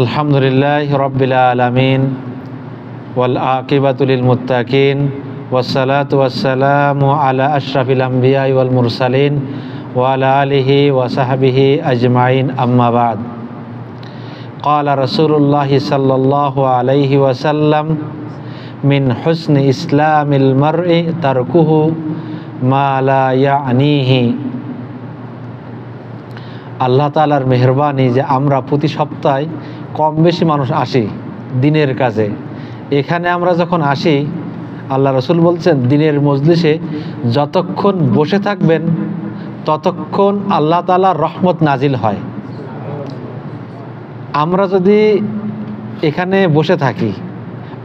আলহামদুলিল্লাহি রাব্বিল আলামিন ওয়াল আকিবাতু লিল মুত্তাকিন ওয়াসসালাতু ওয়াসসালামু আলা আশরাফিল আমবিয়া ওয়াল মুরসালিন ওয়া আলা আলিহি ওয়া সাহবিহি আজমাইন আম্মা বাদ। ক্বালা রাসূলুল্লাহি সাল্লাল্লাহু আলাইহি ওয়াসাল্লাম মিন হুসনি ইসলামিল মারই তারকুহু মা লা ইয়ানিহি। আল্লাহ তাআলার মেহরবানি যে আমরা প্রতি সপ্তাহে কম বেশি মানুষ আসি দিনের কাজে। এখানে আমরা যখন আসি, আল্লাহ রসুল বলছেন দিনের মজলিসে যতক্ষণ বসে থাকবেন ততক্ষণ আল্লাহ তাআলার রহমত নাজিল হয়। আমরা যদি এখানে বসে থাকি,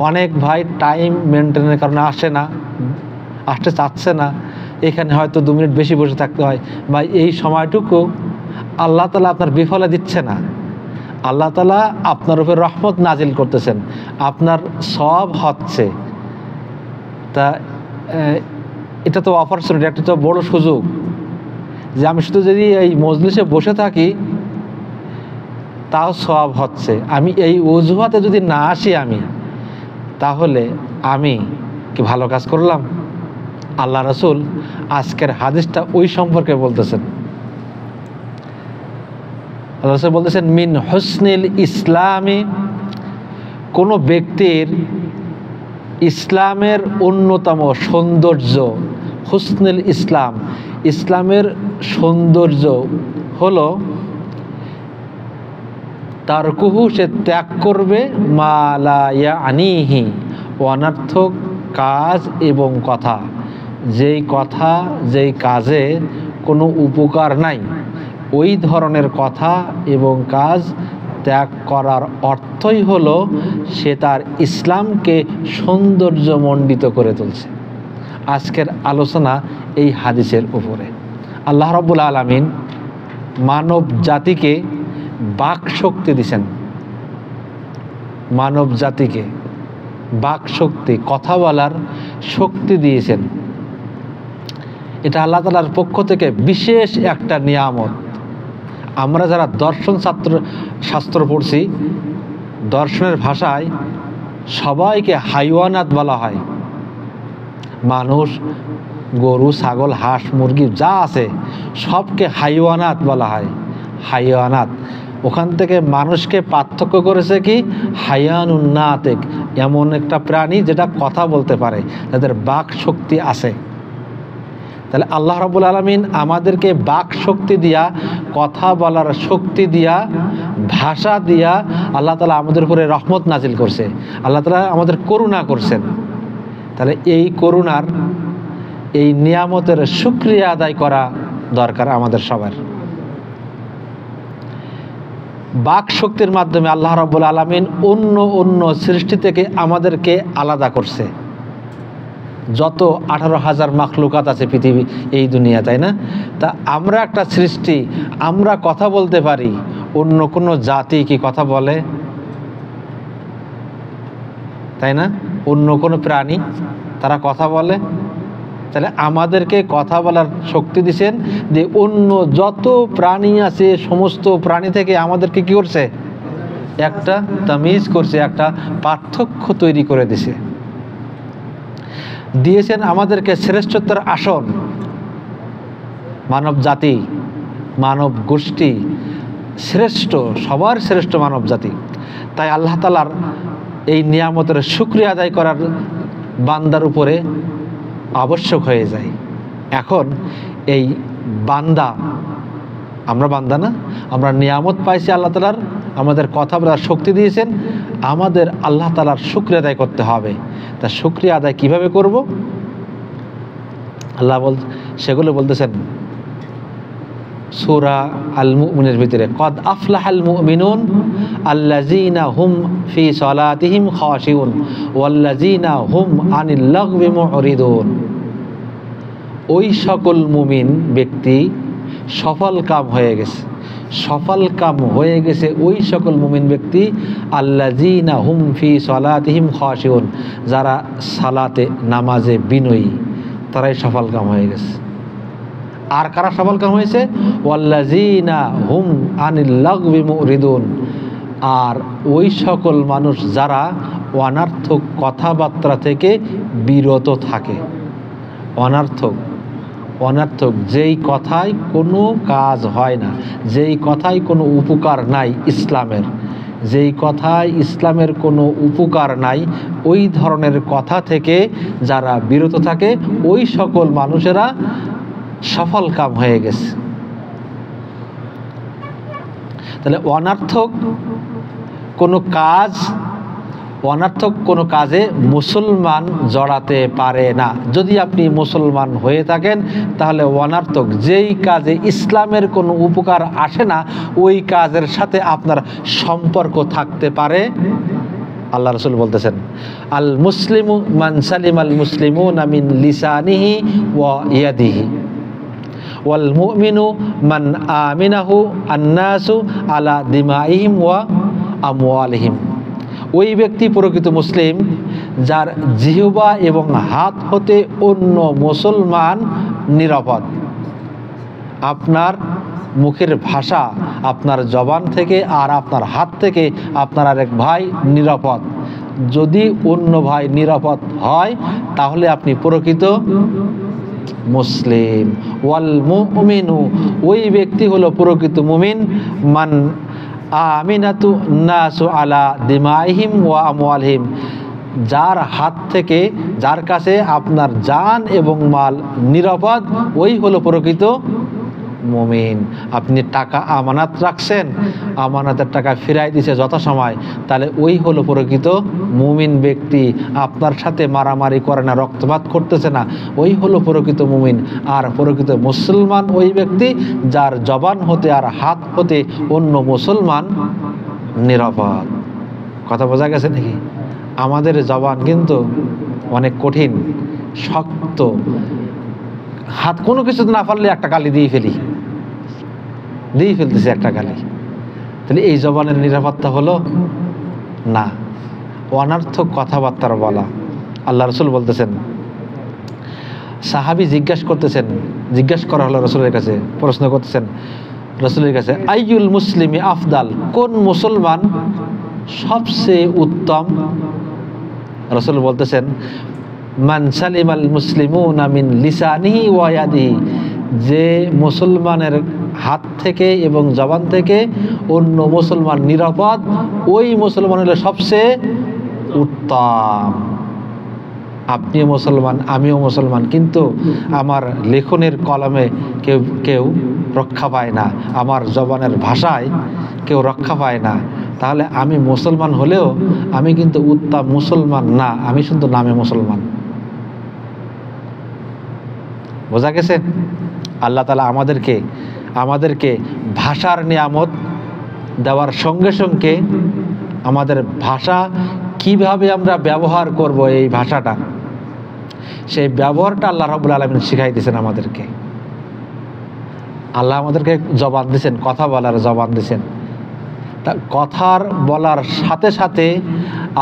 অনেক ভাই টাইম মেনটেনের কারণে আসতে চাচ্ছে না, এখানে হয়তো 2 মিনিট বেশি বসে থাকতে হয়, বা এই সময়টুকু আল্লাহ তাআলা আপনার বিফলে দিচ্ছে না, আল্লাহ তাআলা আপনার উপর রহমত নাজিল করতেছেন, আপনার সওয়াব হচ্ছে। তা এটা তো অপরচুনিটি, একটা তো বড় সুযোগ যে আমি শুধু যদি এই মজলিসে বসে থাকি তাও সওয়াব হচ্ছে। আমি এই অজুহাতে যদি না আসি তাহলে আমি কি ভালো কাজ করলাম? আল্লাহ রসুল আজকের হাদিসটা ওই সম্পর্কে বলতেছেন। আল্লাহ রসুল বলতেছেন মিন হুসনিল ইসলামি, কোনো ব্যক্তির ইসলামের অন্যতম সৌন্দর্য, হুসনুল ইসলাম, ইসলামের সৌন্দর্য হলো তারকুহু, সে ত্যাগ করবে মা লা ইয়ানিহি, অনর্থক কাজ এবং কথা, যেই কাজে কোনো উপকার নাই, ওই ধরনের কথা এবং কাজ ত্যাগ করার অর্থই হলো সে তার ইসলামকে সৌন্দর্যমণ্ডিত করে তুলছে। আজকের আলোচনা এই হাদিসের উপরে। আল্লাহ রাব্বুল আলামিন মানব জাতিকে বাক শক্তি দিয়েছেন, মানব জাতিকে বাক শক্তি, কথা বলার শক্তি দিয়েছেন। এটা আল্লাহ তাআলার পক্ষ থেকে বিশেষ একটা নিয়ামত। আমরা যারা দর্শন শাস্ত্র পড়ছি, দর্শনের ভাষায় সবাইকে হাইওয়ানাত বলা হয়। মানুষ, গরু, ছাগল, হাঁস, মুরগি যা আছে সবকে হাইওয়ানাত বলা হয়। হাইওয়ানাত, ওখান থেকে মানুষকে পার্থক্য করেছে কি হায়ানুন নাতিক, এমন একটা প্রাণী যেটা কথা বলতে পারে, যাদের বাক শক্তি আছে। তাহলে আল্লাহ রাব্বুল আলামিন আমাদেরকে বাক শক্তি দিয়া, কথা বলার শক্তি দিয়া, ভাষা দিয়া আল্লাহ তাআলা আমাদের উপরে রহমত নাজিল করছে, আল্লাহ তাআলা আমাদের করুণা করছেন। তাহলে এই করুণার, এই নিয়ামতের শুকরিয়া আদায় করা দরকার আমাদের সবার। বাক শক্তির মাধ্যমে আল্লাহ রাব্বুল আলামিন অন্য সৃষ্টি থেকে আমাদেরকে আলাদা করছে। যত 18,000 মাখলুকাত আছে পৃথিবী, এই দুনিয়া, তাই না? তা আমরা একটা সৃষ্টি, আমরা কথা বলতে পারি, অন্য কোনো জাতি কি কথা বলে? তাই না? অন্য কোনো প্রাণী তারা কথা বলে? তাহলে আমাদেরকে কথা বলার শক্তি দিয়েছেন, যে অন্য যত প্রাণী আছে সমস্ত প্রাণী থেকে আমাদেরকে কি করছে? একটা তামিজ করছে, একটা পার্থক্য তৈরি করে দিয়েছেন আমাদেরকে শ্রেষ্ঠত্বের আসন। মানব জাতি, মানব গোষ্ঠী শ্রেষ্ঠ, সবার শ্রেষ্ঠ মানব জাতি। তাই আল্লাহ তাআলার এই নিয়ামতের শুকরিয়া আদায় করার বান্দার উপরে আবশ্যক হয়ে যায়। এখন এই বান্দা, আমরা বান্দা না, আমরা নিয়ামত পাইছি আল্লাহ তাআলার, আমাদের কথা বলার শক্তি দিয়েছেন, আমাদের আল্লাহ তাআলার শুকরিয়া আদায় করতে হবে। তা শুকরিয়া আদায় কিভাবে করব? আল্লাহ সেগুলো বলতেছেন সূরা আল মুমিনের ভিতরে, কদ আফলাহাল মুমিনুন আল্লাযীনা হুম ফি সালাতিহিম খাশিউন ওয়াল্লাযীনা হুম আনিল লাগবি মুরিদুন। ওই সকল মুমিন ব্যক্তি সফল কাম হয়ে গেছে, ওই সকল মুমিন ব্যক্তি আল্লাযীনা হুম ফি সালাতিহিম খাশিউন, যারা সালাতে, নামাজে বিনয়ী, তারাই সফল কাম হয়ে গেছে। আর কারা সফল কাম হয়েছে? ওয়াল্লাযীনা হুম আনিল লাগবি মুরিদুন, আর ওই সকল মানুষ যারা অনর্থক কথাবার্তা থেকে বিরত থাকে। অনর্থক যেই কথায় কোনো কাজ হয় না, যেই কথায় কোনো উপকার নাই ইসলামের, যেই কথায় ইসলামের কোনো উপকার নাই, ওই ধরনের কথা থেকে যারা বিরত থাকে ওই সকল মানুষেরা সফল কাম হয়ে গেছে। তাহলে অনর্থক কোনো কাজে মুসলমান জড়াতে পারে না। যদি আপনি মুসলমান হয়ে থাকেন তাহলে অনর্থক যেই কাজে ইসলামের কোনো উপকার আসে না ওই কাজের সাথে আপনার সম্পর্ক থাকতে পারে। আল্লাহ রাসূল বলতেছেন, আল মুসলিমু মান সালিমাল মুসলিমুনা মিন লিসানিহি ওয়া ইয়াদিহি ওয়াল মুমিনু মান আমিনাহু আন্নাসু আলা দিমাইহিম ওয়া আমওয়ালিহিম। ওই ব্যক্তি প্রকৃত মুসলিম যার জিহ্বা এবং হাত হতে অন্য মুসলমান নিরাপদ। আপনার মুখের ভাষা, আপনার জবান থেকে আর আপনার হাত থেকে আপনার আরেক ভাই নিরাপদ। যদি অন্য ভাই নিরাপদ হয় তাহলে আপনি প্রকৃত মুসলিম। ওয়াল মুমিনু, ওই ব্যক্তি হলো প্রকৃত মুমিন, মান আমিনাতু নাসু আলা দিমাইহিম ওয়া আমওয়ালহিম, যার হাত থেকে, যার কাছে আপনার জান এবং মাল নিরাপদ, ওই হলো প্রকৃত মুমিন। আপনি টাকা আমানত রাখছেন, আমানতের টাকা ফিরাই দিছে যথাসময়, তাহলে ওই হলো প্রকৃত মুমিন ব্যক্তি। আপনার সাথে মারামারি করে না, রক্তপাত করতেছে না, ওই হলো প্রকৃত মুমিন। আর প্রকৃত মুসলমান ওই ব্যক্তি যার জবান হতে আর হাত হতে অন্য মুসলমান নিরাপদ। কথা বোঝা গেছে নাকি? আমাদের জবান কিন্তু অনেক কঠিন, শক্ত। হাত কোনো কিছু না পারলে একটা গালি দিয়ে ফেলতেছে একটা গালি। তাহলে এই জবানের নিরাপত্তা হলো না, অনর্থক কথাবার্তা বলা। আল্লাহ রাসূল বলতেছেন, সাহাবী জিজ্ঞাসা করা হলো রাসূলের কাছে, প্রশ্ন করতেছেন রাসূলের কাছে, আইয়ুল মুসলিমি আফদাল, কোন মুসলমান সবচেয়ে উত্তম? রাসূল বলতেছেন, মান সালিমাল মুসলিমুনা মিন লিসানিহি ওয়া ইয়াদিহি, যে মুসলমানের হাত থেকে এবং জবান থেকে অন্য মুসলমান নিরাপদ, ওই মুসলমান হলো সবচেয়ে উত্তম। আপনিও মুসলমান, আমিও মুসলমান, কিন্তু আমার লেখনের কলমে কেউ রক্ষা পায় না, আমার জবানের ভাষায় কেউ রক্ষা পায় না। তাহলে আমি মুসলমান হলেও আমি কিন্তু উত্তম মুসলমান না, আমি শুধু নামে মুসলমান। বোঝা গেছে? আল্লাহ তাআলা আমাদেরকে ভাষার নিয়ামত দেওয়ার সঙ্গে সঙ্গে আমাদের ভাষা কিভাবে আমরা ব্যবহার করব, এই ভাষাটা, সেই ব্যবহারটা আল্লাহ রাব্বুল আলামিন শিখাই দিয়েছেন আমাদেরকে। আল্লাহ আমাদেরকে জবান দিয়েছেন, কথা বলার জবান দিয়েছেন। তা কথার বলার সাথে সাথে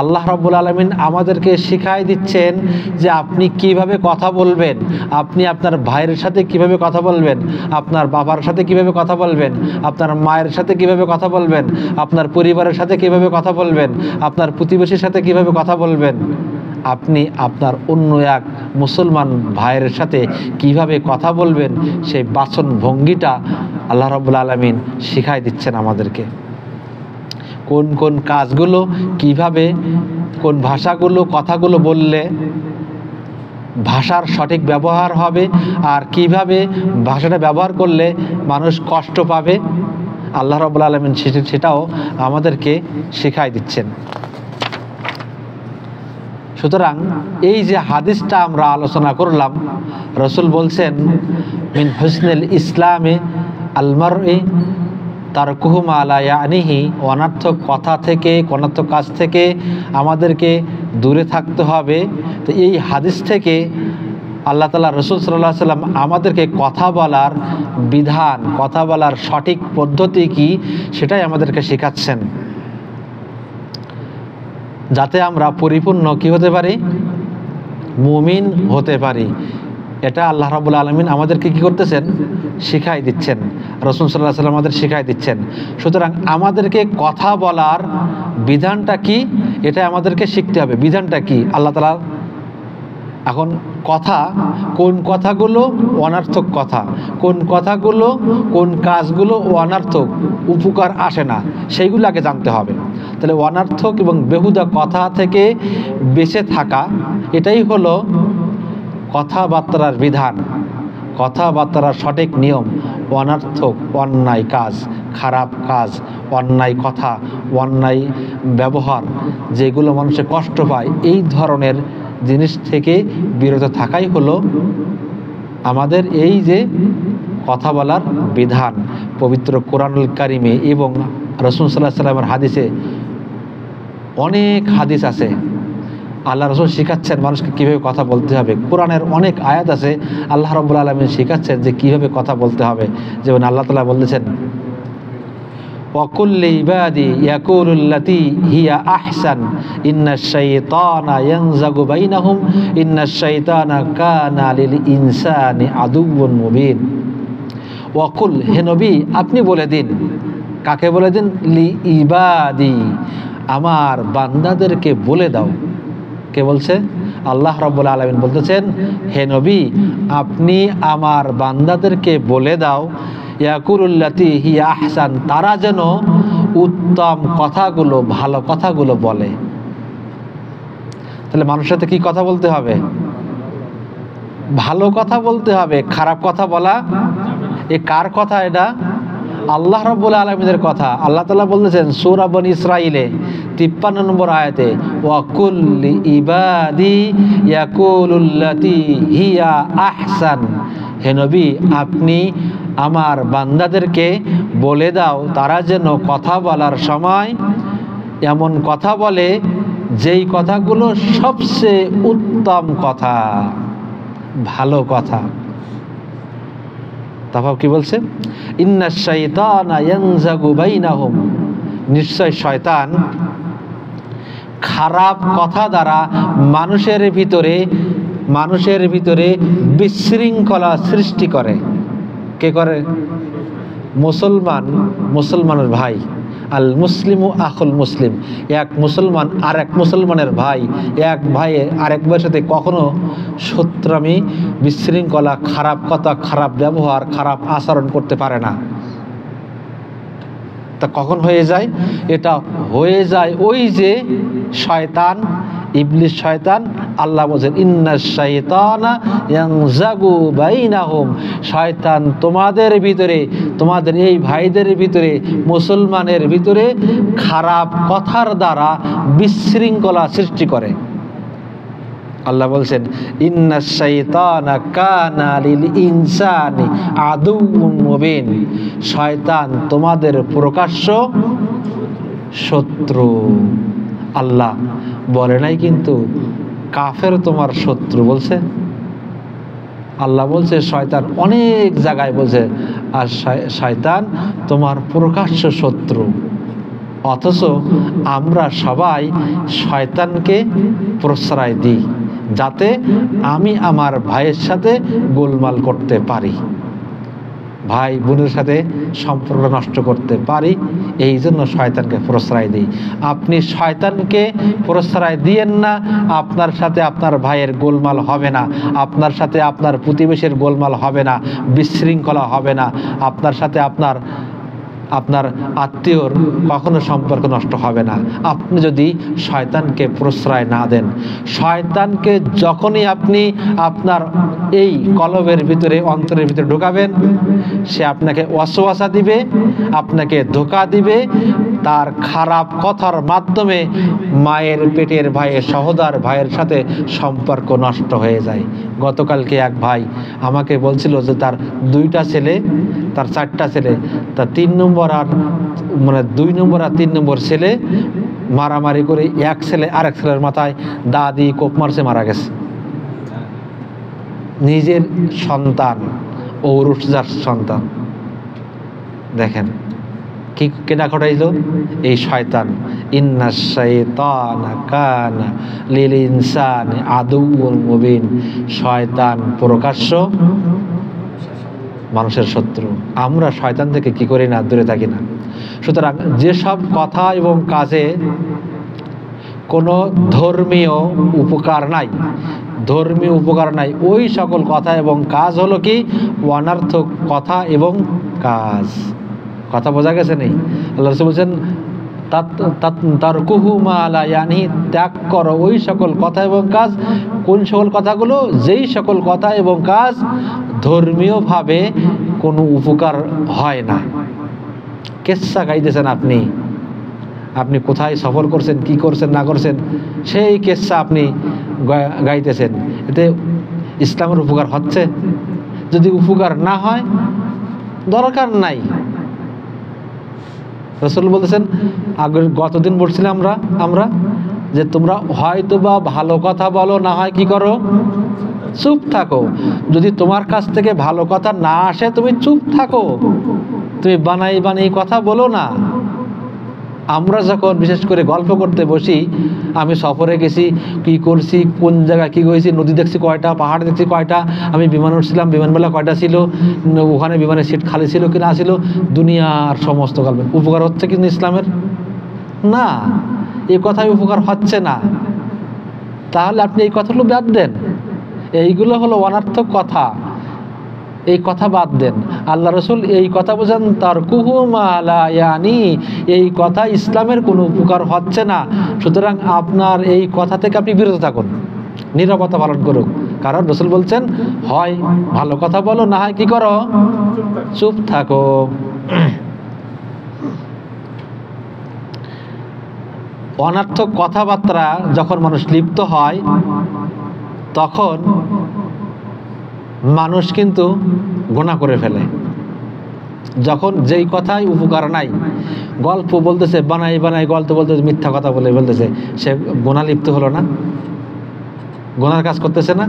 আল্লাহ রাব্বুল আলামিন আমাদেরকে শিখাই দিচ্ছেন যে আপনি কিভাবে কথা বলবেন, আপনি আপনার ভাইয়ের সাথে কিভাবে কথা বলবেন, আপনার বাবার সাথে কিভাবে কথা বলবেন, আপনার মায়ের সাথে কিভাবে কথা বলবেন, আপনার পরিবারের সাথে কিভাবে কথা বলবেন, আপনার প্রতিবেশীর সাথে কিভাবে কথা বলবেন, আপনি আপনার অন্য এক মুসলমান ভাইয়ের সাথে কিভাবে কথা বলবেন, সেই বাচন ভঙ্গিটা আল্লাহ রাব্বুল আলামিন শিখাই দিচ্ছেন আমাদেরকে। কোন কোন কাজগুলো কিভাবে, কোন ভাষাগুলো, কথাগুলো বললে ভাষার সঠিক ব্যবহার হবে, আর কিভাবে ভাষাটা ব্যবহার করলে মানুষ কষ্ট পাবে, আল্লাহ রাব্বুল আলামিন সেটাও আমাদেরকে শিখাই দিচ্ছেন। সুতরাং এই যে হাদিসটা আমরা আলোচনা করলাম, রাসূল বলছেন, মিন হুসনিল ইসলামে আল মারই তারকুহু মা লা ইয়ানিহি, অনর্থক কথা থেকে, অনর্থক কাজ থেকে আমাদেরকে দূরে থাকতে হবে। তো এই হাদিস থেকে আল্লাহ তাআলা, রাসূল সাল্লাল্লাহু আলাইহি সাল্লাম আমাদেরকে কথা বলার বিধান, কথা বলার সঠিক পদ্ধতি কি, সেটাই আমাদেরকে শেখাচ্ছেন, যাতে আমরা পরিপূর্ণ কি হতে পারি, মুমিন হতে পারি। এটা আল্লাহ রাব্বুল আলামিন আমাদেরকে কি করতেছেন? শিখাই দিচ্ছেন। রাসূল সাল্লাল্লাহু আলাইহি ওয়াসাল্লাম আমাদের শিখাই দিচ্ছেন। সুতরাং আমাদেরকে কথা বলার বিধানটা কি, এটা আমাদেরকে শিখতে হবে। বিধানটা কি? আল্লাহ তাআলা এখন কথা, কোন কথাগুলো অনর্থক কথা, কোন কথাগুলো, কোন কাজগুলো অনর্থক, উপকার আসে না, সেইগুলো আগে জানতে হবে। তাহলে অনর্থক এবং বেহুদা কথা থেকে বেঁচে থাকা, এটাই হলো কথাবার্তার বিধান, কথাবার্তার সঠিক নিয়ম। অনর্থক, অন্যায় কাজ, খারাপ কাজ, অন্যায় কথা, অন্যায় ব্যবহার, যেগুলো মানুষে কষ্ট পায়, এই ধরনের জিনিস থেকে বিরত থাকাই হলো আমাদের এই যে কথা বলার বিধান। পবিত্র কোরআনুল কারিমে এবং রাসূল সাল্লাল্লাহু আলাইহি ওয়াসাল্লামের হাদিসে অনেক হাদিস আছে। আল্লাহ রাসূল শিখাচ্ছেন মানুষকে কীভাবে কথা বলতে হবে। কোরআনের অনেক আয়াত আছে, আল্লাহ রাব্বুল আলামিন শিখাচ্ছেন যে কীভাবে কথা বলতে হবে। যেমন আল্লাহ তাআলা বলেছেন, وَقُلْ لِعِبَادِي يَقُولُوا الَّتِي هِيَ أَحْسَنُ إِنَّ الشَّيْطَانَ يَنزَغُ بَيْنَهُمْ إِنَّ الشَّيْطَانَ كَانَ لِلْإِنسَانِ عَدُوًّا مُبِينًا। ওয়াকুল, হে নবী আপনি বলে দিন। কাকে বলে দিন? লিইবাদি, আমার বান্দাদেরকে বলে দাও। কে বলছে? আল্লাহ রাব্বুল আলামিন বলতেছেন, হে নবী আপনি আমার বান্দাদেরকে বলে দাও, ইয়াকুলুল্লাতি হিয়া আহসান, তারা যেন উত্তম কথাগুলো, ভালো কথাগুলো বলে। তাহলে মানুষের সাথে কি কথা বলতে হবে? ভালো কথা বলতে হবে। খারাপ কথা বলা, এ কার কথা? এটা আল্লাহ রাব্বুল আলামিনের কথা। আল্লাহ তাআলা বলেছেন সূরা বনী ইসরাঈলে 53 নম্বর আয়াতে, ওয়াকুল লিইবাদি ইয়াকুলুল্লাতি হিয়া আহসান, হে নবী আপনি আমার বান্দাদেরকে বলে দাও তারা যেন কথা বলার সময় এমন কথা বলে যেই কথাগুলো সবচেয়ে উত্তম কথা, ভালো কথা। তারপর কি বলছে? ইন্নাশ শাইতানা ইয়ানজাগু বাইনাহুম, নিশ্চয় শয়তান খারাপ কথা দ্বারা মানুষের ভিতরে বিশৃঙ্খলা সৃষ্টি করে। কে করে? মুসলমানের ভাই। আল মুসলিমু আখুল মুসলিম, এক মুসলমান আর এক মুসলমানের ভাই। এক ভাই আরেক ভাইয়ের সাথে কখনো শত্রুমি, বিশৃঙ্খলা, খারাপ কথা, খারাপ ব্যবহার, খারাপ আচরণ করতে পারে না। তা কখন হয়ে যায়? এটা হয়ে যায় ওই যে শয়তান, ইবলিস শয়তান। আল্লাহ বলেন ইন্নাশ শাইতানা ইয়ানজাগু বাইনাহুম, শয়তান তোমাদের ভিতরে, তোমাদের এই ভাইদের ভিতরে, মুসলমানের ভিতরে খারাপ কথার দ্বারা বিশৃঙ্খলা সৃষ্টি করে। আল্লাহ বলছেন ইন্নাশ শাইতানা কানা লিল ইনসানি আদুউম মুবিন, শয়তান তোমাদের প্রকাশ্য শত্রু। আল্লাহ বলে নাই কিন্তু কাফের তোমার শত্রু বলছে। আল্লাহ বলছে শয়তান অনেক জায়গায় বলছে, আর শয়তান তোমার প্রকাশ্য শত্রু। অথচ আমরা সবাই শয়তানকে প্রশ্রয় দিই যাতে আমি আমার ভাইয়ের সাথে গোলমাল করতে পারি, ভাই বোনের সাথে সম্পর্ক নষ্ট করতে পারি, এই জন্য শয়তানকে প্রশ্রয় দিই। আপনি শয়তানকে প্রশ্রয় দিয়েন না, আপনার সাথে আপনার ভাইয়ের গোলমাল হবে না, আপনার সাথে আপনার প্রতিবেশীর গোলমাল হবে না, বিশৃঙ্খলা হবে না, আপনার সাথে আপনার আত্মীয়র কখনো সম্পর্ক নষ্ট হবে না, আপনি যদি শয়তানকে প্রশ্রয় না দেন। শয়তানকে যখনই আপনি আপনার এই কলবের ভিতরে, অন্তরের ভিতরে ঢোকাবেন, সে আপনাকে ওয়াসওয়াসা দিবে, আপনাকে ধোঁকা দিবে, তার খারাপ কথার মাধ্যমে মায়ের পেটের ভাইয়ের, সহোদর ভাইয়ের সাথে সম্পর্ক নষ্ট হয়ে যায়। গতকালকে এক ভাই আমাকে বলছিল যে তার 2টা ছেলে, তার 4টা ছেলে, তার 3 নম্বর আর 2 নম্বর আর 3 নম্বর ছেলে মারামারি করে এক ছেলে আরেক ছেলের মাথায় দা দিয়ে কোপ মারছে, মারা গেছে। নিজের সন্তান, ঔরসজার সন্তান। দেখেন কি কেনা ঘটাইল? এই শয়তান। ইন্নাশ শাইতানা কানা লিল ইনসানি আদুউন মুবিন, শয়তান প্রকাশ্য মানুষের শত্রু। আমরা শয়তান থেকে কি করি না, দূরে থাকি না। সুতরাং যেসব কথা এবং কাজে কোনো ধর্মীয় উপকার নাই, ধর্মীয় উপকার নাই, ওই সকল কথা এবং কাজ হলো কি অনর্থক কথা এবং কাজ। কথা বোঝা গেছে নেই? আল্লাহ রাসূল বলছেন তারকুহু মা লা ইয়ানি, ত্যাগ করো ওই সকল কথা এবং কাজ। কোন সকল কথাগুলো? যেই সকল কথা এবং কাজ ধর্মীয়ভাবে কোনো উপকার হয় না। কেচ্ছা গাইতেছেন আপনি, আপনি কোথায় সফর করছেন, কি করছেন না করছেন, সেই কেচ্ছা আপনি গাইতেছেন, এতে ইসলামের উপকার হচ্ছে? যদি উপকার না হয় দরকার নাই। রাসূল বলতেছেন, আগে গতদিন বলছিলাম আমরা যে তোমরা হয়তো বা ভালো কথা বলো, না হয় কি করো, চুপ থাকো। যদি তোমার কাছ থেকে ভালো কথা না আসে তুমি চুপ থাকো, তুমি বানাই কথা বলো না। আমরা যখন বিশেষ করে গল্প করতে বসি, আমি সফরে গেছি, কি করছি, কোন জায়গায় কি হয়েছি, নদী দেখছি কয়টা, পাহাড় দেখছি কয়টা, আমি বিমান উঠছিলাম, বিমানবেলা কয়টা ছিল, ওখানে বিমানের সিট খালি ছিল কি না ছিল, দুনিয়ার সমস্ত গল্প। উপকার হচ্ছে কিন্তু ইসলামের না, এই কথায় উপকার হচ্ছে না। তাহলে আপনি এই কথাগুলো বাদ দেন, এইগুলো হলো অনর্থক কথা, এই কথা বাদ দেন। আল্লাহ রাসূল এই কথা বোঝান তারকুহু মা লা ইয়ানি, এই কথা ইসলামের কোনো উপকার হচ্ছে না, সুতরাং আপনার এই কথা থেকে আপনি বিরত থাকুন, নীরবতা পালন করুন। কারণ রাসূল বলছেন, হয় ভালো কথা বলো, না হয় কি করো, চুপ থাকো। অনর্থক কথাবার্তা যখন মানুষ লিপ্ত হয় তখন মানুষ কিন্তু গুনাহ করে ফেলে। যখন যেই কথাই উপকার নাই, গল্প বলতেছে, বানাই গল্প বলতেছে, মিথ্যা কথা বলে বলতেছে, সে গুনাহ লিপ্ত হলো না? গুনার কাজ করতেছে না?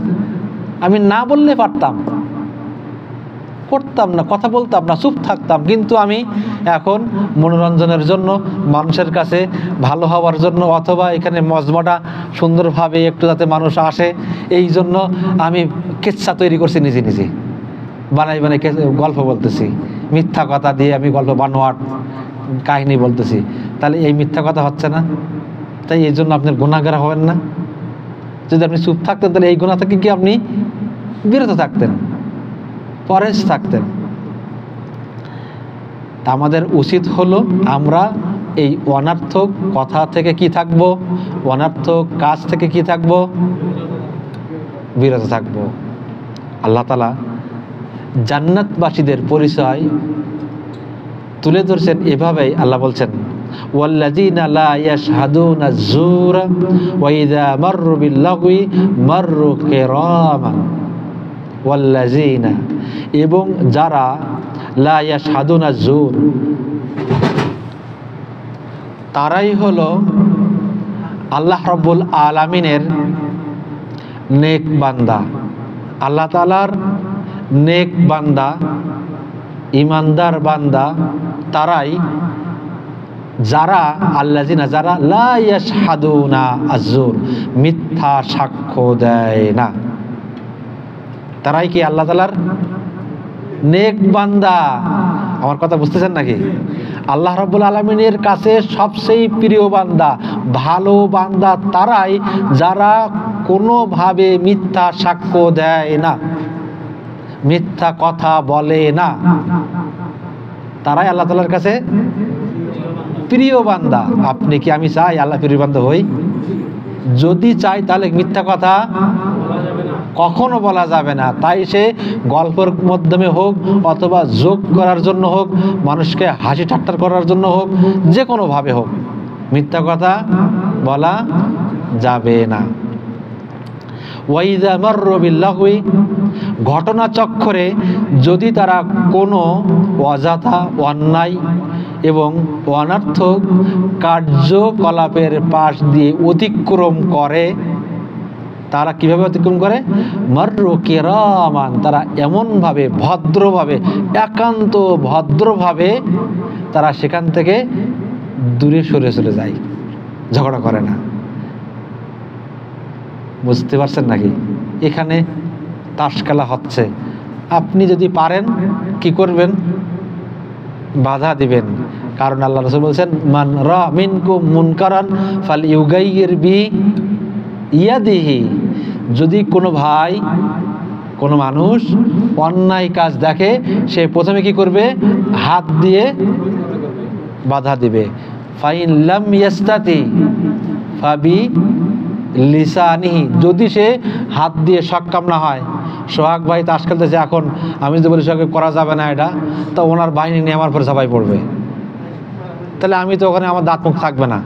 আমি না বললে পারতাম, করতাম না, কথা বলতাম না, চুপ থাকতাম, কিন্তু আমি এখন মনোরঞ্জনের জন্য, মানুষের কাছে ভালো হওয়ার জন্য, অথবা এখানে মজমাটা সুন্দরভাবে একটু যাতে মানুষ আসে, এই জন্য আমি কেচ্ছা তৈরি করছি, নিজে নিজে বানাই গল্প বলতেছি, মিথ্যা কথা দিয়ে আমি গল্প বানোয়াট কাহিনী বলতেছি। তাহলে এই মিথ্যা কথা হচ্ছে না? তাই এই জন্য আপনার গুনাহগার হবেন না। যদি আপনি চুপ থাকতেন তাহলে এই গুনাহ থেকে কি আপনি বিরত থাকতেন, পরেজ থাকতেন। আমাদের উচিত হলো আমরা এই অনর্থক কথা থেকে কি থাকবো, অনর্থক কাজ থেকে কি থাকবো, বিরত থাকবো। আল্লাহ তাআলা জান্নাতবাসীদের পরিচয় তুলে ধরছেন এভাবেই। আল্লাহ বলছেন, ওয়াল্লাযীনা লা ইয়াশহাদুনা যুরা ওয়া ইযা মাররু বিল্লাগwi মাররু কিরামান। ওয়াল্লাযীনা, এবং যারা লা ইয়াশহাদুনা যুর, তারাই হলো আল্লাহ রাব্বুল আলামিনের নেক বান্দা, আল্লাহ তাআলার নেক বান্দা, ইমানদার বান্দা তারাই, যারা আল্লাযিনা, যারা লা ইয়াশহাদুনা আয-যুর, মিথ্যা সাক্ষ্য দেয় না, তারাই কি আল্লাহ তাআলার নেক বান্দা। আমার কথা বুঝতেছেন নাকি? আল্লাহ রাব্বুল আলামিনের কাছে সবচেয়ে প্রিয় বান্দা, ভালো বান্দা তারাই যারা কোনোভাবে মিথ্যা সাক্ষ্য দেয় না, মিথ্যা কথা বলে না, তারাই আল্লাহ তাআলার কাছে প্রিয় বান্দা। আপনি কি আমি চাই আল্লাহ প্রিয় বান্দা হই? যদি চাই তাহলে মিথ্যা কথা কখনো বলা যাবে না। তাই সে গল্পের মাধ্যমে হোক, অথবা যোগ করার জন্য হোক, মানুষকে হাসি ঠাট্টা করার জন্য হোক, যে কোনোভাবে হোক, মিথ্যা কথা বলা যাবে না। ওয়াইযা মাররু বিল্লাগwi, ঘটনাচক্রে যদি তারা কোনো অযথা, অন্যায় এবং অনর্থক কার্যকলাপের পাশ দিয়ে অতিক্রম করে, তারা কিভাবে অতিক্রম করে? মাররু কিরামান, তারা এমনভাবে ভদ্রভাবে, একান্ত ভদ্রভাবে তারা সেখান থেকে দূরে সরে চলে যায়। ঝগড়া করে না। বুঝতে পারছেন নাকি? এখানে তাস খেলা হচ্ছে, আপনি যদি পারেন কি করবেন? বাধা দিবেন। কারণ আল্লাহ রাসূল বলছেন, মান রা মিনকুম মুনকারান ফালইউগাইয়ির বিয়াদিহি, যদি কোনো ভাই কোনো মানুষ অন্যায় কাজ দেখে, সে প্রথমে কি করবে? হাত দিয়ে বাধা দিবে। ফাইন লাম ইয়াস্তাতি ফাবি লিসানিহি, যদি সে হাত দিয়ে সক্ষম না হয়, সোহাগ ভাই তাস খেলতেছে, এখন আমি যদি বলি সোহাগ করা যাবে না এটা, তো ওনার বাহিনী নিয়ে আমার উপরে ঝাঁপাই পড়বে, তাহলে আমি তো ওখানে আমার দাঁত মুখ থাকবে না।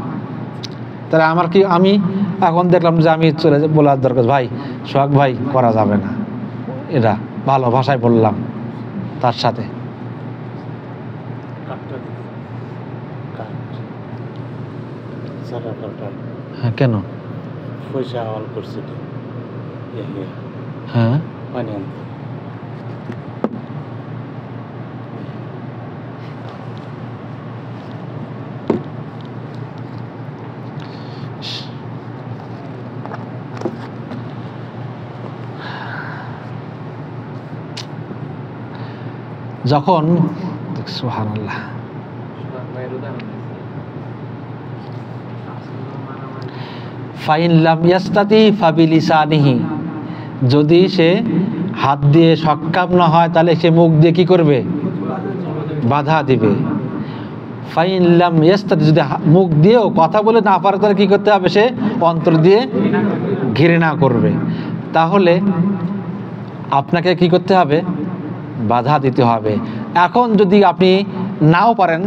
তাহলে আমার কি, আমি এখন দেখলাম যে আমি চলে বলার দরকার, ভাই সোহাগ ভাই করা যাবে না, এটা ভালো ভাষায় বললাম তার সাথে। হ্যাঁ, কেন? হ্যাঁ, যখন সুবহানাল্লাহ ফাইন লাম ইয়াস্তাতি ফাবিলিসানিহি, যদি সে হাত দিয়ে সক্ষম না হয়, তাহলে সে মুখ দিয়ে কি করবে? বাধা দিবে। ফাইন লাম ইয়াস্তাতি, যদি মুখ দিয়েও কথা বলে না পারে, তাহলে কি করতে হবে? সে অন্তর দিয়ে ঘৃণা করবে। তাহলে আপনাকে কি করতে হবে? বাধা দিতে হবে। এখন যদি আপনি নাও পারেন,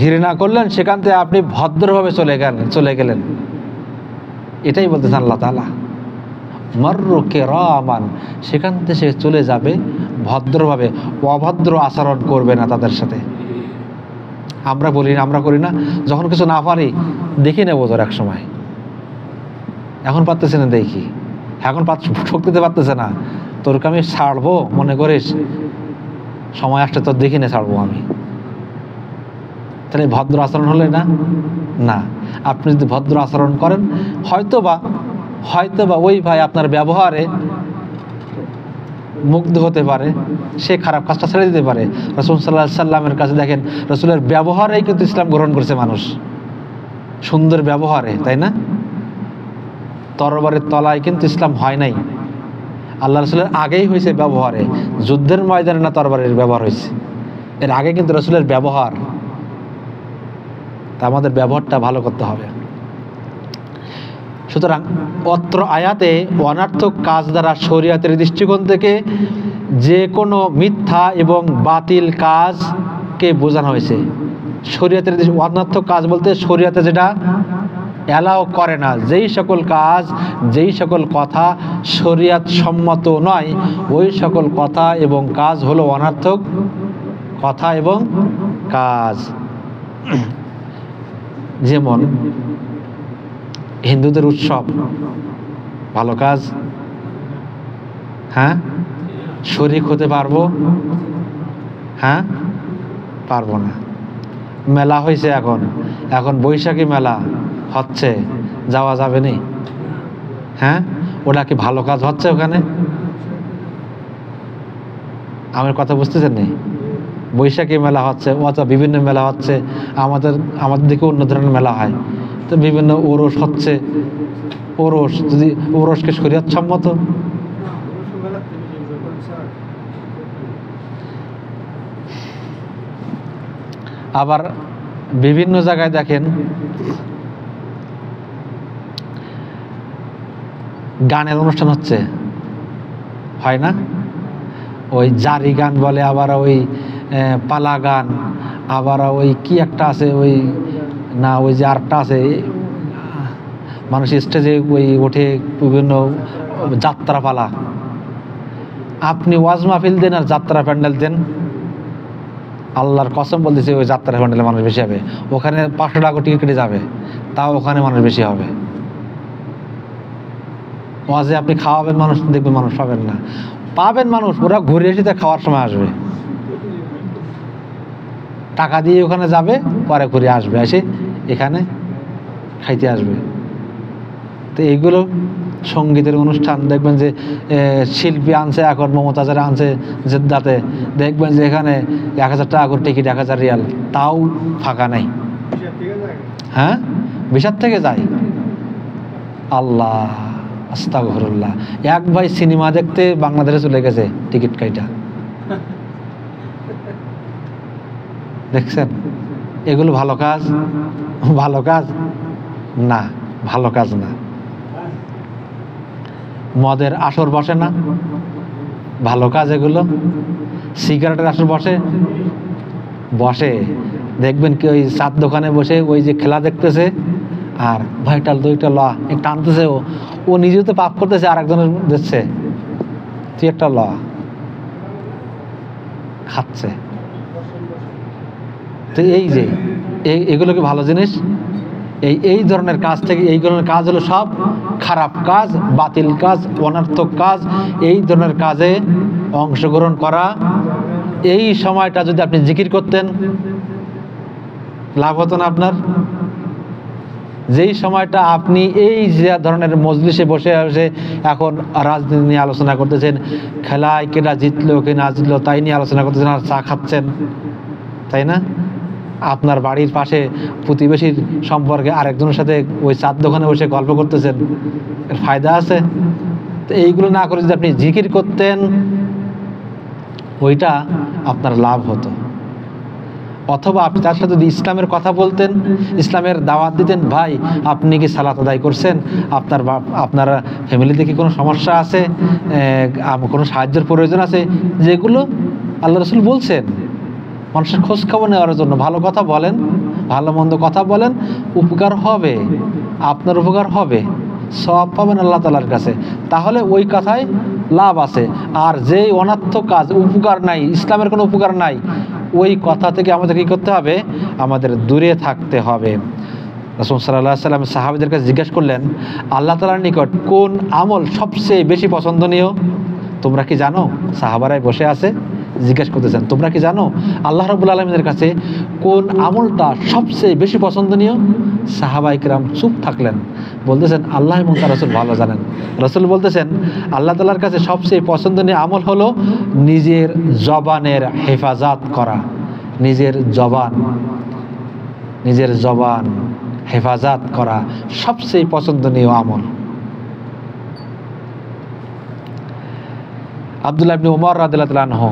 ঘৃণা করলেন, সেখান থেকে আপনি ভদ্রভাবে চলে গেলেন, এটাই বলতেছেন আল্লাহ তাআলা। মাররু কিরামান, সেখান থেকে সে চলে যাবে ভদ্রভাবে, অভদ্র আচরণ করবে না তাদের সাথে। আমরা বলি না, আমরা করি না, যখন কিছু না পারি দেখি নেবো তোর এক সময়, এখন পারতেছে না, দেখি এখন শক্তিতে পারতেছে না, তোরকে আমি ছাড়বো মনে করিস, সময় আসলে তোর দেখি না ছাড়বো আমি। তাহলে ভদ্র আচরণ হলে না? না। আপনি যদি ভদ্র আচরণ করেন, হয়তোবা ওই ভাই আপনার ব্যবহারে মুগ্ধ হতে পারে, সে খারাপ কাজটা ছেড়ে দিতে পারে। রাসূল সাল্লাল্লাহু আলাইহি সাল্লামের কাছে দেখেন, রাসূলের ব্যবহারেই কিন্তু ইসলাম গ্রহণ করেছে মানুষ, সুন্দর ব্যবহারে, তাই না? তরবারের তলায় কিন্তু ইসলাম হয় নাই, আল্লাহ রাসূলের আগেই হয়েছে ব্যবহারে। যুদ্ধের ময়দানে না তরবারের ব্যবহার হয়েছে, এর আগে কিন্তু রাসূলের ব্যবহার। তা আমাদের ব্যবহারটা ভালো করতে হবে। সুতরাং অত্র আয়াতে অনর্থক কাজ দ্বারা শরীয়তের দৃষ্টিকোণ থেকে যে কোনো মিথ্যা এবং বাতিল কাজকে বোঝানো হয়েছে। শরীয়তের অনর্থক কাজ বলতে শরীয়তে যেটা অ্যালাও করে না, যেই সকল কাজ, যেই সকল কথা শরীয়ত সম্মত নয়, ওই সকল কথা এবং কাজ হলো অনর্থক কথা এবং কাজ। যেমন হিন্দুদের উৎসব ভালো কাজ, হ্যাঁ, শরীক হতে পারবো? হ্যাঁ, পারবো না। মেলা হয়েছে, এখন বৈশাখী মেলা হচ্ছে, যাওয়া যাবে নি? হ্যাঁ, ওটা কি ভালো কাজ হচ্ছে ওখানে? আমার কথা বুঝতেছেন নি? বৈশাখী মেলা হচ্ছে, অথবা বিভিন্ন মেলা হচ্ছে, আমাদের দিকে অন্য ধরনের মেলা হয়, তো বিভিন্ন ওরস হচ্ছে। ওরস, যদি ওরসকে শরীয়ত সম্মত? আবার বিভিন্ন জায়গায় দেখেন গানের অনুষ্ঠান হচ্ছে, হয় না? ওই জারি গান বলে, আবার ওই পালা গান, আবার ওই কি একটা আছে, ওই না ওই যে আরেকটা আছে, মানুষ স্টেজে ওই ওঠে বিভিন্ন যাত্রা পালা। আপনি ওয়াজ মাহফিল দেন আর যাত্রা প্যান্ডেল দেন, আল্লাহর কসম বলতেছে ওই যাত্রা প্যান্ডেলে মানুষ বেশি হবে। ওখানে 500 টাকা টিকিট কেটে যাবে, তাও ওখানে মানুষ বেশি হবে। ওয়াজে আপনি খাওয়াবেন মানুষ, দেখবেন মানুষ পাবেন না, পাবেন মানুষ, ওরা ঘুরে এসে খাওয়ার সময় আসবে, টাকা দিয়ে ওখানে যাবে, পরে ঘুরে আসবে, এসে এখানে খাইতে আসবে। তো এইগুলো সঙ্গীতের অনুষ্ঠান দেখবেন যে শিল্পী আনছে, এখন মমতাজের আনছে জেদ্দাতে, দেখবেন যে এখানে 1000 টাকা করে টিকিট, 1000 রিয়াল, তাও ফাঁকা নেই। হ্যাঁ, বিশার থেকে যায়। আল্লাহ আস্তাগফিরুল্লাহ। এক ভাই সিনেমা দেখতে বাংলাদেশে চলে গেছে টিকিট কাইটা, দেখছেন? এগুলো ভালো কাজ? ভালো কাজ না, ভালো কাজ না। মদের আসর বসে না, ভালো কাজ এগুলো? সিগারেটের আসর বসে? বসে। দেখবেন কি ওই চার দোকানে বসে ওই যে খেলা দেখতেছে, আর ভাইটাল দুইটা ল টানতেছে, ও নিজেও তো পাপ করতেছে, আর একজনের দিচ্ছে, তুই একটা ল, খাচ্ছে। তো এই যে এগুলো কি ভালো জিনিস? এই ধরনের কাজ থেকে, এই ধরনের কাজ হলো সব খারাপ কাজ, বাতিল কাজ, অনর্থক কাজ। এই ধরনের কাজে অংশগ্রহণ করা, এই সময়টা যদি আপনি জিকির করতেন লাভ হতো না আপনার? যেই সময়টা আপনি এই যে ধরনের মজলিসে বসে বসে এখন রাজনীতি নিয়ে আলোচনা করতেছেন, খেলায় কেটা জিতলো কে না জিতলো তাই নিয়ে আলোচনা করতেছেন, আর চা খাচ্ছেন, তাই না? আপনার বাড়ির পাশে প্রতিবেশীর সম্পর্কে আরেকজনের সাথে ওই চার দোকানে বসে গল্প করতেছেন, এর ফায়দা আছে? তো এইগুলো না করে যদি আপনি জিকির করতেন, ওইটা আপনার লাভ হতো। অথবা আপনি তার সাথে যদি ইসলামের কথা বলতেন, ইসলামের দাওয়াত দিতেন, ভাই আপনি কি সালাত আদায় করছেন, আপনার ফ্যামিলিতে কি কোনো সমস্যা আছে, কোনো সাহায্যের প্রয়োজন আছে, যেগুলো আল্লাহ রাসূল বলছেন, মানুষের খোঁজ খবর নেওয়ার জন্য ভালো কথা বলেন, ভালো মন্দ কথা বলেন, উপকার হবে, আপনার উপকার হবে, সওয়াব পাবেন আল্লাহ তাআলার কাছে, তাহলে ওই কথায় লাভ আছে। আর যেই অনর্থক কাজ, উপকার নাই, ইসলামের কোনো উপকার নাই, ওই কথা থেকে আমাদের কী করতে হবে? আমাদের দূরে থাকতে হবে। রাসূল সাল্লাল্লাহু আলাইহি ওয়াসাল্লাম সাহাবীদের কাছে জিজ্ঞাসা করলেন, আল্লাহ তাআলার নিকট কোন আমল সবচেয়ে বেশি পছন্দনীয়? তোমরা কি জানো? সাহাবারাই বসে আছে, জিজ্ঞাসা করতেছেন, তোমরা কি জানো আল্লাহ রাব্বুল আলামিনের কাছে কোন আমলটা সবচেয়ে বেশি পছন্দনীয়? সাহাবায়ে কেরাম চুপ থাকলেন, বলতেছেন আল্লাহ এবং তার রাসূল ভালো জানেন। রাসূল বলতেছেন আল্লাহ তাআলার কাছে সবচেয়ে পছন্দনীয় আমল হলো নিজের জবানের হেফাজত করা। নিজের জবান হেফাজত করা সবচেয়ে পছন্দনীয় আমল। আব্দুল্লাহ ইবনে উমর রাদিয়াল্লাহু তাআলা আনহু,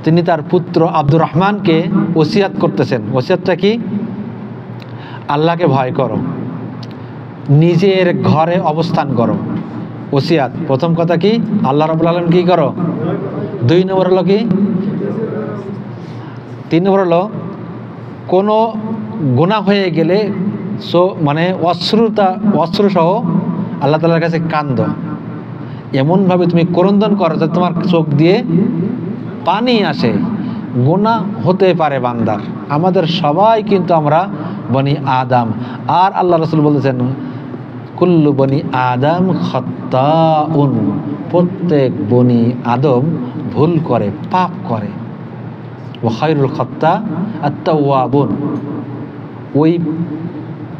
তিনি তার পুত্র আব্দুর রহমানকে ওসিয়াত করতেছেন। ওসিয়াতটা কি? আল্লাহকে ভয় করো, নিজের ঘরে অবস্থান করো। ওসিয়াত প্রথম কথা কি? আল্লাহ রাব্বুল আলামিন কি করো। 2 নম্বর হলো কি? 3 নম্বর হলো কোনো গুনাহ হয়ে গেলে মানে অশ্রুসহ আল্লাহ তাআলার কাছে কান্দো, এমনভাবে তুমি ক্রন্দন করো যাতে তোমার চোখ দিয়ে পানি আসে। গুনাহ হতে পারে বান্দার, আমাদের সবাই কিন্তু আমরা বনি আদম। আর আল্লাহ রাসূল বলেছেন কুল্লু বনি আদম খাত্তাউন, প্রত্যেক বনি আদম ভুল করে, পাপ করে। ওয়া খায়রুল খাত্তা আত-তাওয়াবুন, ওই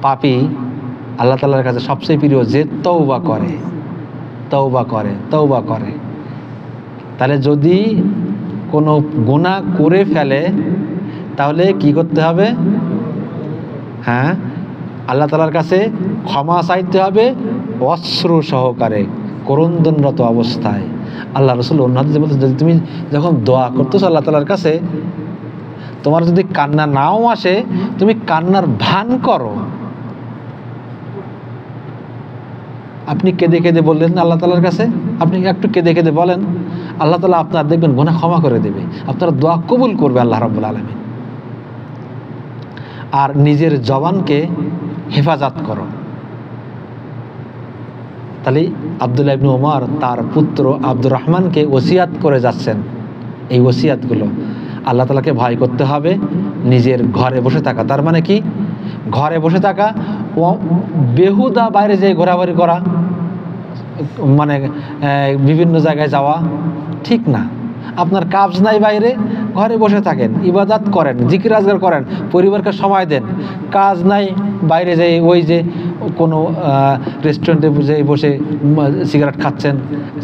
পাপী আল্লাহ তাআলার কাছে সবচেয়ে প্রিয় যে তওবা করে। তাহলে যদি কোনো গুনাহ করে ফেলে তাহলে কি করতে হবে? হ্যাঁ, আল্লাহ তাআলার কাছে ক্ষমা চাইতে হবে অশ্রু সহকারে, ক্রন্দনরত অবস্থায়। আল্লাহ রাসূল অন্য হাদিসে বলতেছেন, যদি তুমি যখন দোয়া করতেছো আল্লাহ তাআলার কাছে, তোমার যদি কান্না নাও আসে, তুমি কান্নার ভান করো। আপনি কেঁদে কেঁদে বললেন আল্লাহ তাআলার কাছে, আপনি একটু কেঁদে কেঁদে বলেন, আল্লাহ তাআলা আপনার দেখবেন গুনাহ ক্ষমা করে দেবে, আপনার দোয়া কবুল করবে আল্লাহ রাব্বুল আলামিন। আর নিজের জবানকে হেফাজত করো। তাহলে আব্দুল্লাহ ইবনে উমর তার পুত্র আব্দুর রহমানকে ওসিয়াত করে যাচ্ছেন। এই ওসিয়াতগুলো আল্লাহ তাআলাকে ভয় করতে হবে, নিজের ঘরে বসে থাকা, তার মানে কি? ঘরে বসে থাকা, ও বেহুদা বাইরে যেয়ে ঘোরাঘুরি করা, মানে বিভিন্ন জায়গায় যাওয়া ঠিক না। আপনার কাজ নাই বাইরে, ঘরে বসে থাকেন, ইবাদত করেন, জিকির আজগার করেন, পরিবারকে সময় দেন। কাজ নাই, বাইরে যাই ওই যে কোনো রেস্টুরেন্টে বসে সিগারেট খাচ্ছেন,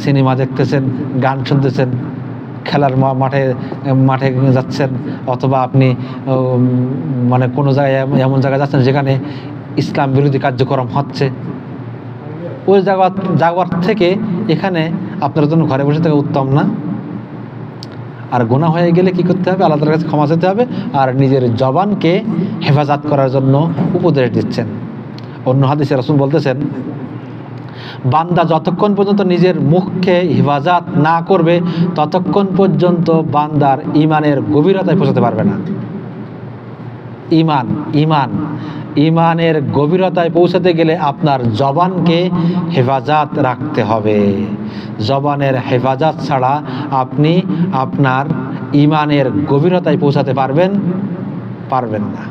সিনেমা দেখতেছেন, গান শুনতেছেন, খেলার মাঠে যাচ্ছেন, অথবা আপনি মানে কোনো জায়গায় এমন জায়গায় যাচ্ছেন যেখানে ইসলাম বিরোধী কার্যক্রম হচ্ছে, ওই যাওয়ার থেকে এখানে আপনার জন্য ঘরে বসে থাকা উত্তম না? আর গুনাহ হয়ে গেলে কি করতে হবে? আল্লাহর কাছে ক্ষমা চাইতে হবে, আর নিজের জবানকে হেফাজত করার জন্য উপদেশ দিচ্ছেন। অন্য হাদিসে রাসূল বলতেছেন, বান্দা যতক্ষণ পর্যন্ত নিজের মুখকে হেফাজত না করবে ততক্ষণ পর্যন্ত বান্দার ইমানের গভীরতায় পৌঁছাতে পারবে না। ইমানের গভীরতায় পৌঁছাতে গেলে আপনার জবানকে হেফাজত রাখতে হবে। জবানের হেফাজত ছাড়া আপনি আপনার ইমানের গভীরতায় পৌঁছাতে পারবেন না।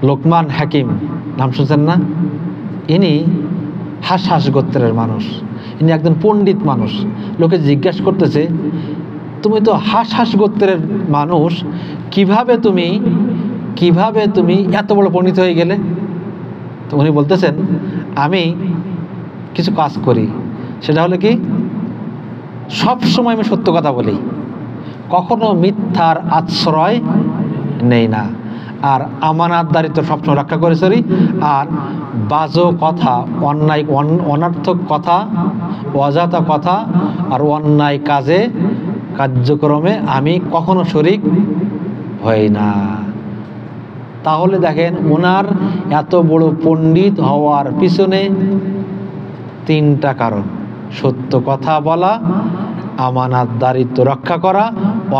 লোকমান হাকিম নাম শুনছেন না? ইনি হাঁস গোত্রের মানুষ, ইনি একজন পণ্ডিত মানুষ। লোকে জিজ্ঞাসা করতেছে, তুমি তো হাঁস গোত্রের মানুষ, কিভাবে তুমি এত বড় পণ্ডিত হয়ে গেলে? তো উনি বলতেছেন, আমি কিছু কাজ করি, সেটা হলো কি, সব সময় আমি সত্য কথা বলি, কখনো মিথ্যার আশ্রয় নেই না, আর আমানতদারিত্ব সবসময় রক্ষা করে চলি, আর বাজে কথা, অন্যায় অনর্থক কথা, অযথা কথা আর অন্যায় কার্যক্রমে আমি কখনো শরিক হই না। তাহলে দেখেন, ওনার এত বড় পণ্ডিত হওয়ার পিছনে 3টা কারণ: সত্য কথা বলা, আমানতদারিত্ব রক্ষা করা,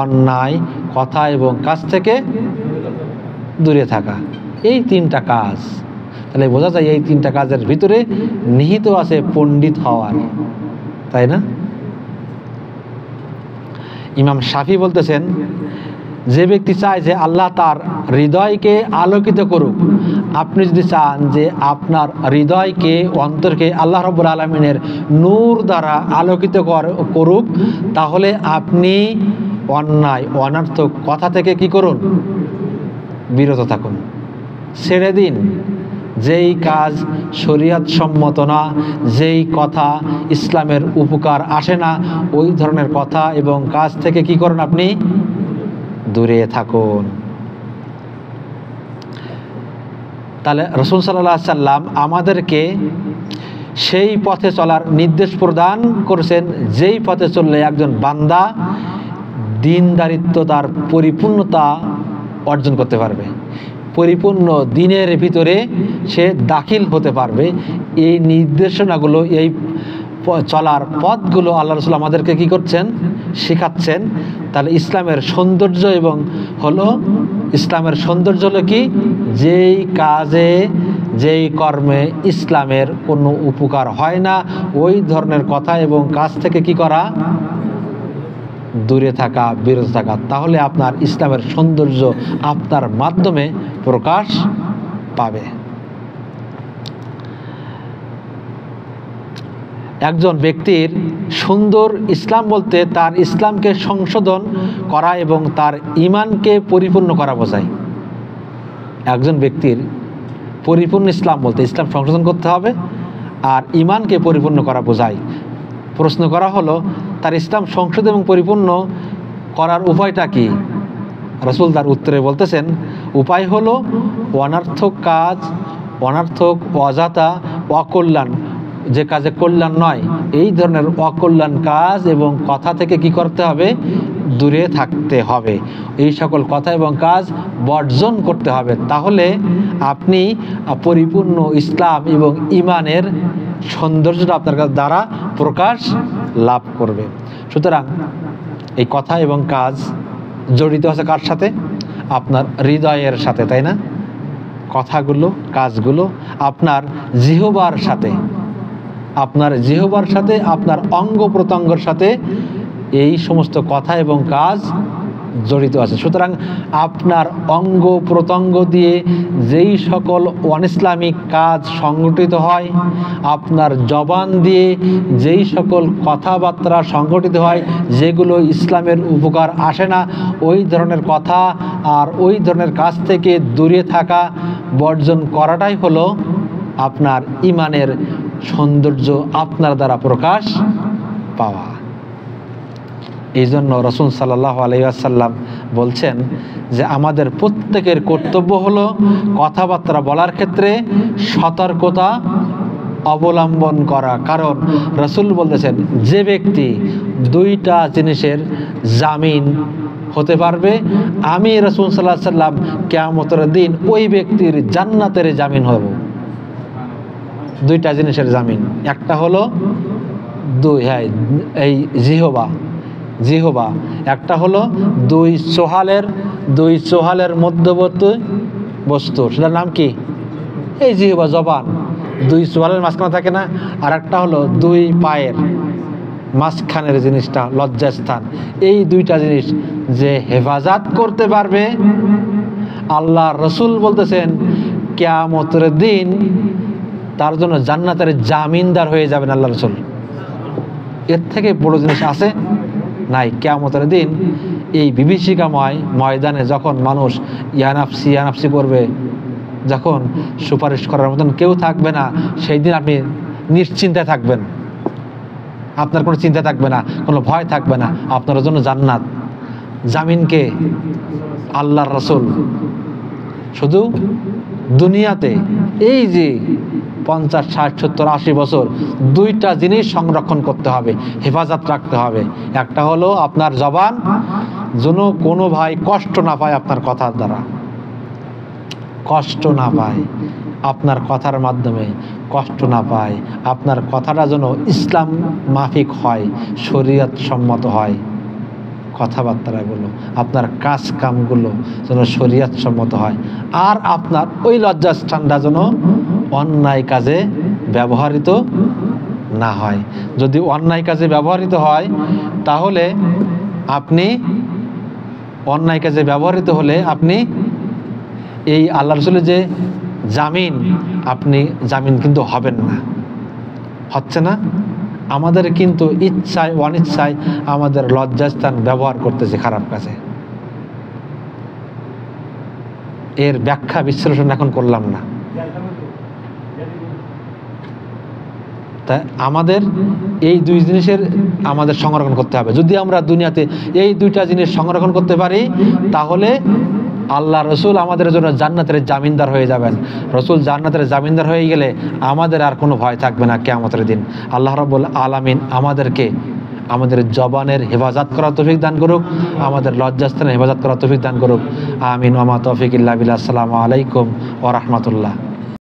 অন্যায় কথা এবং কাজ থেকে দূরে থাকা। এই 3টা কাজ। তাহলে বোঝা যায় এই 3টা কাজের ভিতরে নিহিত আছে পণ্ডিত হওয়ার, তাই না? ইমাম শাফি বলতেছেন, যে ব্যক্তি চায় যে আল্লাহ তার হৃদয়কে আলোকিত করুক, আপনি যদি চান যে আপনার হৃদয়কে, অন্তরকে আল্লাহ রাব্বুল আলামিনের নূর দ্বারা আলোকিত করুক, তাহলে আপনি অন্যায় অনর্থক কথা থেকে কি করুন? বিরত থাকুন, ছেড়ে দিন। যেই কাজ শরীয়ত সম্মত না, যেই কথা ইসলামের উপকার আসে না, ওই ধরনের কথা এবং কাজ থেকে কি করুন? আপনি দূরে থাকুন। তাহলে রাসূল সাল্লাল্লাহু আলাইহি সাল্লাম আমাদেরকে সেই পথে চলার নির্দেশ প্রদান করেছেন, যেই পথে চললে একজন বান্দা দ্বীনদারিত্ব তার পরিপূর্ণতা অর্জন করতে পারবে, পরিপূর্ণ দ্বীনের ভিতরে সে দাখিল হতে পারবে। এই নির্দেশনাগুলো, এই চলার পথগুলো আল্লাহ রাসূল আমাদেরকে কি করছেন? শেখাচ্ছেন। তাহলে ইসলামের সৌন্দর্য হলো কি? যেই কাজে, যেই কর্মে ইসলামের কোনো উপকার হয় না, ওই ধরনের কথা এবং কাজ থেকে কি করা? দূরে থাকা, বিরত থাকা। তাহলে আপনার ইসলামের সৌন্দর্য আপনার মাধ্যমে প্রকাশ পাবে। একজন ব্যক্তির সুন্দর ইসলাম বলতে তার ইসলামকে সংশোধন করা এবং তার ঈমানকে পরিপূর্ণ করা বোঝায়। একজন ব্যক্তির পরিপূর্ণ ইসলাম বলতে ইসলাম সংশোধন করতে হবে আর ঈমানকে পরিপূর্ণ করা বোঝায়। প্রশ্ন করা হলো, তার ইসলাম সংশোধন এবং পরিপূর্ণ করার উপায়টা কি? রাসূল তার উত্তরে বলতেছেন, উপায় হলো অনর্থক কাজ, অনর্থক, অযথা, অকল্যাণ, যে কাজে কল্যাণ নয়, এই ধরনের অকল্যাণ কাজ এবং কথা থেকে কি করতে হবে? দূরে থাকতে হবে। এই সকল কথা এবং কাজ বর্জন করতে হবে। তাহলে আপনি পরিপূর্ণ ইসলাম এবং ঈমানের সৌন্দর্যটা আপনার দ্বারা প্রকাশ লাভ করবে। সুতরাং এই কথা এবং কাজ জড়িত আছে কার সাথে? আপনার হৃদয়ের সাথে, তাই না? কথাগুলো, কাজগুলো আপনার জিহ্বার সাথে, আপনার অঙ্গ প্রত্যঙ্গের সাথে এই সমস্ত কথা এবং কাজ জড়িত আছে। সুতরাং আপনার অঙ্গ প্রত্যঙ্গ দিয়ে যেই সকল অনিসলামিক কাজ সংগঠিত হয়, আপনার জবান দিয়ে যেই সকল কথাবার্তা সংগঠিত হয় যেগুলো ইসলামের উপকার আসে না, ওই ধরনের কথা আর ওই ধরনের কাজ থেকে দূরে থাকা, বর্জন করাটাই হলো আপনার ইমানের সৌন্দর্য আপনার দ্বারা প্রকাশ পাওয়া। এই জন্য রাসূল সাল্লাল্লাহু আলাইহি ওয়াসাল্লাম বলছেন যে আমাদের প্রত্যেকের কর্তব্য হলো কথাবার্তা বলার ক্ষেত্রে সতর্কতা অবলম্বন করা। কারণ রাসূল বলতেছেন যে ব্যক্তি দুইটা জিনিসের জামিন হতে পারবে, আমি রাসূল সাল্লাল্লাহু আলাইহি ওয়াসাল্লাম কিয়ামতের দিন ওই ব্যক্তির জান্নাতের জামিন হব। দুইটা জিনিসের জামিন, একটা হলো এই জিহবা, একটা হলো দুই সোহালের মধ্যবর্তী বস্তু, সেটার নাম কি? এই জিহবা, জবান। দুই সোহালের মাঝখানে থাকে না? আর একটা হলো দুই পায়ের মাঝখানের জিনিসটা লজ্জাস্থান। এই দুইটা জিনিস যে হেফাজত করতে পারবে, আল্লাহ রসুল বলতেছেন কিয়ামতের দিন তার জন্য জান্নাতের জামিনদার হয়ে যাবেন আল্লাহ রসুল। এর থেকে বড় জিনিস আছে? নাই। কিয়ামতের দিন এই বিভীষিকাময় ময়দানে যখন মানুষ ইয়ানাফসি করবে, যখন সুপারিশ করার মতন কেউ থাকবে না, সেই দিন আপনি নিশ্চিন্তায় থাকবেন। আপনার কোনো চিন্তা থাকবে না, কোনো ভয় থাকবে না। আপনার জন্য জান্নাত জামিনকে আল্লাহর রসুল। শুধু দুনিয়াতে এই যে 50, 60, 70, 80 বছর দুইটা জিনিস সংরক্ষণ করতে হবে, হেফাজত রাখতে হবে। একটা হলো আপনার জবান, যেন কোনো ভাই কষ্ট না পায়, আপনার কথার দ্বারা কষ্ট না পায়, আপনার কথার মাধ্যমে কষ্ট না পায়। আপনার কথাটা যেন ইসলাম মাফিক হয়, শরীয়ত সম্মত হয়। কথাবার্তাগুলো, আপনার কাজ কামগুলো যেন শরীয়ত সম্মত হয়। আর আপনার ওই লজ্জাস্থানটা যেন অন্যায় কাজে ব্যবহৃত না হয়। যদি অন্যায় কাজে ব্যবহৃত হয়, তাহলে আপনি অন্যায় কাজে ব্যবহৃত হলে আপনি এই আল্লাহ রসুলের যে জামিন, আপনি জামিন কিন্তু হবেন না। হচ্ছে না? আমাদের কিন্তু ইচ্ছায় অনিচ্ছায় আমাদের লজ্জাস্থান ব্যবহার করতেছে খারাপ কাজে। এর ব্যাখ্যা বিশ্লেষণ এখন করলাম না। তাই আমাদের এই দুই জিনিসের আমাদের সংরক্ষণ করতে হবে। যদি আমরা দুনিয়াতে এই দুইটা জিনিস সংরক্ষণ করতে পারি, তাহলে আল্লাহ রসুল আমাদের জন্য জান্নাতের জামিনদার হয়ে যাবেন। রসুল জান্নাতের জামিনদার হয়ে গেলে আমাদের আর কোনো ভয় থাকবে না কিয়ামতের দিন। আল্লাহ রাব্বুল আলামিন আমাদেরকে আমাদের জবানের হেফাজত করার তৌফিক দান করুক, আমাদের লজ্জাস্থানের হেফাজত করার তৌফিক দান করুক। আমিন। ওয়া মা তৌফিক ইল্লা বিল্লাহ। আসসালামু আলাইকুম ওয়া রাহমাতুল্লাহ।